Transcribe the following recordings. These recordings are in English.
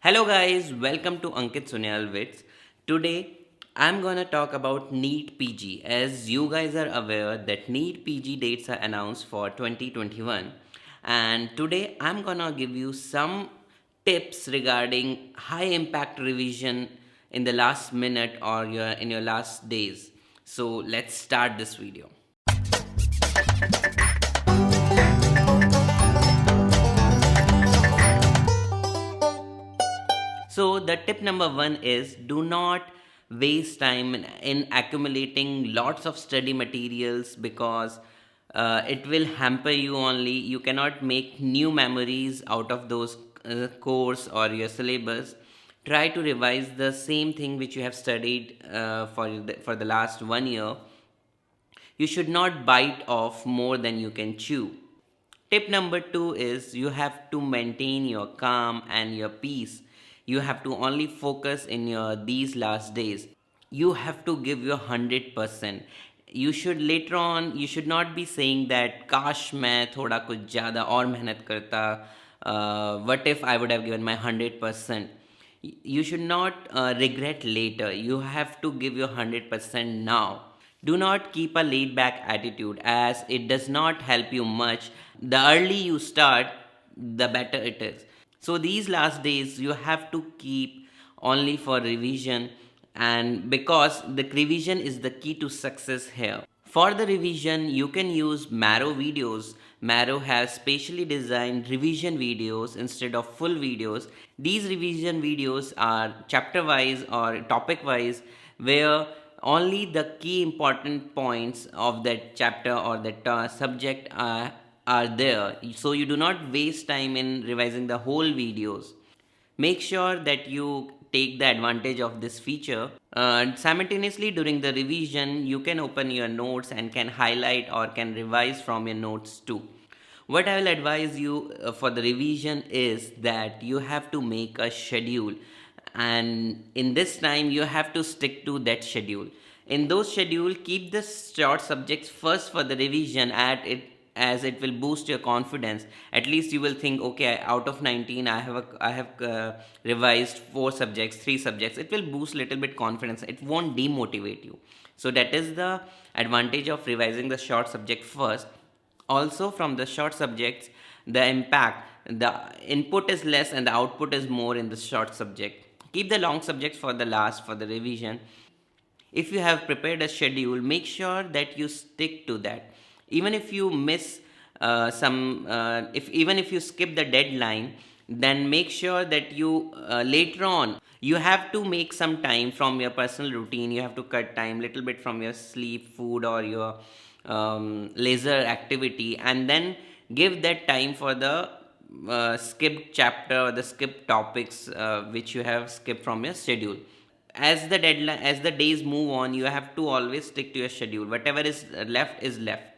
Hello guys, welcome to Ankit Sunyal Wits. Today I'm gonna talk about NEET PG. As you guys are aware that NEET PG dates are announced for 2021, and today I'm gonna give you some tips regarding high impact revision in the last minute or in your last days. So let's start this video. So, the tip number one is do not waste time in accumulating lots of study materials because it will hamper you only. You cannot make new memories out of those course or your syllabus. Try to revise the same thing which you have studied for the last 1 year. You should not bite off more than you can chew. Tip number two is you have to maintain your calm and your peace. You have to only focus in your these last days. You have to give your 100%. You should later on you should not be saying that काश मैं थोड़ा कुछ ज़्यादा और मेहनत करता. What if I would have given my 100%? You should not regret later. You have to give your 100% now. Do not keep a laid back attitude as it does not help you much. The early you start, the better it is. So, these last days you have to keep only for revision, and because the revision is the key to success here. For the revision, you can use Marrow videos. Marrow has specially designed revision videos instead of full videos. These revision videos are chapter wise or topic wise, where only the key important points of that chapter or that subject are there. So you do not waste time in revising the whole videos. Make sure that you take the advantage of this feature. Simultaneously, during the revision, you can open your notes and can highlight or can revise from your notes too. What I will advise you for the revision is that you have to make a schedule, and in this time you have to stick to that schedule. In those schedule, keep the short subjects first for the revision at it, as it will boost your confidence. At least you will think, okay, out of 19 I have revised 4 subjects, 3 subjects. It will boost little bit confidence. It won't demotivate you. So that is the advantage of revising the short subject first. Also, from the short subjects, the impact, the input is less and the output is more in the short subject. Keep the long subjects for the last for the revision. If you have prepared a schedule, make sure that you stick to that. Even if you miss some if even if you skip the deadline, then make sure that you later on you have to make some time from your personal routine. You have to cut time little bit from your sleep, food, or your leisure activity, and then give that time for the skipped chapter or the skipped topics which you have skipped from your schedule. As the days move on, you have to always stick to your schedule. Whatever is left.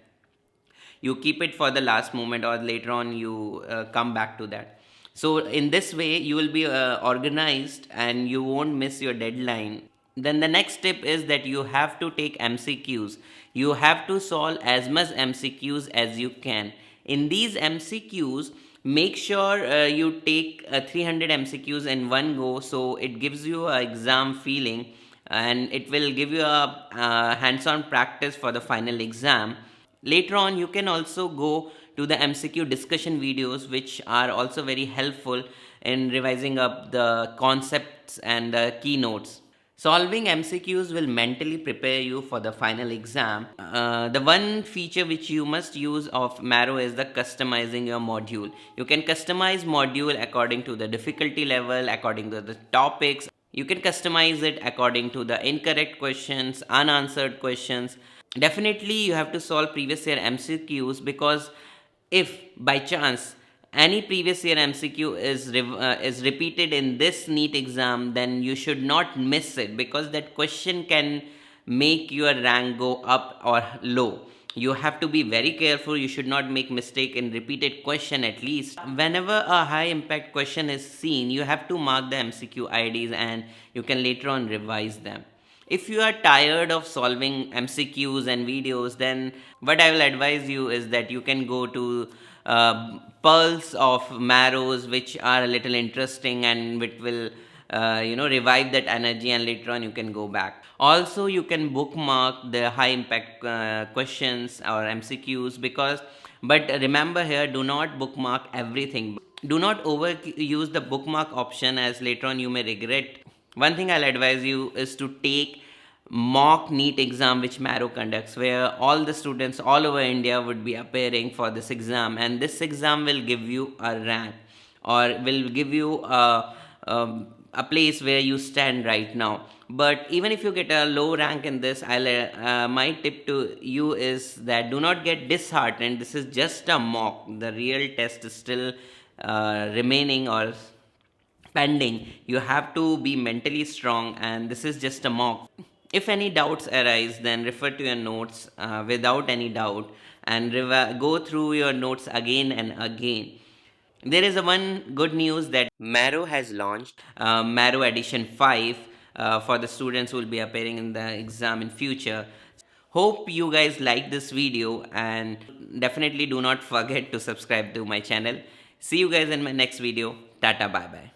You keep it for the last moment, or later on you come back to that. So in this way you will be organized and you won't miss your deadline. Then the next tip is that you have to take MCQs. You have to solve as much MCQs as you can. In these MCQs, make sure you take 300 MCQs in one go, so it gives you a exam feeling and it will give you a hands-on practice for the final exam. Later on, you can also go to the MCQ discussion videos, which are also very helpful in revising up the concepts and the keynotes. Solving MCQs will mentally prepare you for the final exam. The one feature which you must use of Marrow is the customizing your module. You can customize module according to the difficulty level, according to the topics. You can customize it according to the incorrect questions, unanswered questions. Definitely, you have to solve previous year MCQs, because if by chance any previous year MCQ is repeated in this NEET exam, then you should not miss it, because that question can make your rank go up or low. You have to be very careful. You should not make mistake in repeated question. At least whenever a high impact question is seen, you have to mark the MCQ IDs and you can later on revise them. If you are tired of solving MCQs and videos, then what I will advise you is that you can go to pearls of marrows which are a little interesting and which will revive that energy, and later on you can go back. Also, you can bookmark the high impact questions or MCQs, because but remember here, do not bookmark everything. Do not overuse the bookmark option, as later on you may regret. One thing I'll advise you is to take mock NEET exam which Marrow conducts, where all the students all over India would be appearing for this exam, and this exam will give you a rank, or will give you a place where you stand right now. But even if you get a low rank in this, my tip to you is that do not get disheartened. This is just a mock. The real test is still remaining or pending. You have to be mentally strong, and this is just a mock. If any doubts arise, then refer to your notes without any doubt, and go through your notes again and again. There is a one good news that Marrow has launched Marrow Edition 5 for the students who will be appearing in the exam in future. Hope you guys like this video, and definitely do not forget to subscribe to my channel. See you guys in my next video. Tata, bye bye.